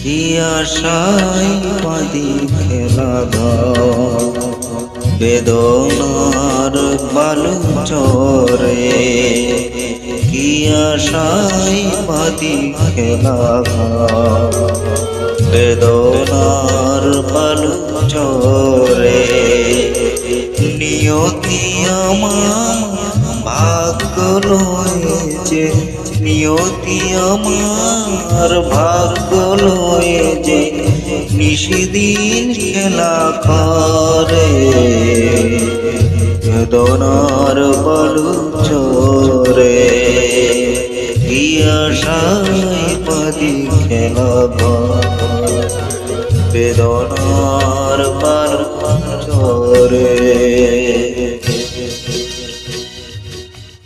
কি আশায় বাঁধি খেলা ঘর, বেদনার বালু চরে। কি আশায় বাঁধি খেলা ঘর, বেদনার বালু চরে। নিয়তি আমার ভাগ্য লয়েছে, নিয়তি আমার ভাগ্য লয়েছে, নিশিদিন খেলা করে বেদনার বালু চরে। কি আশায় বাঁধি খেলা ঘর, বেদনা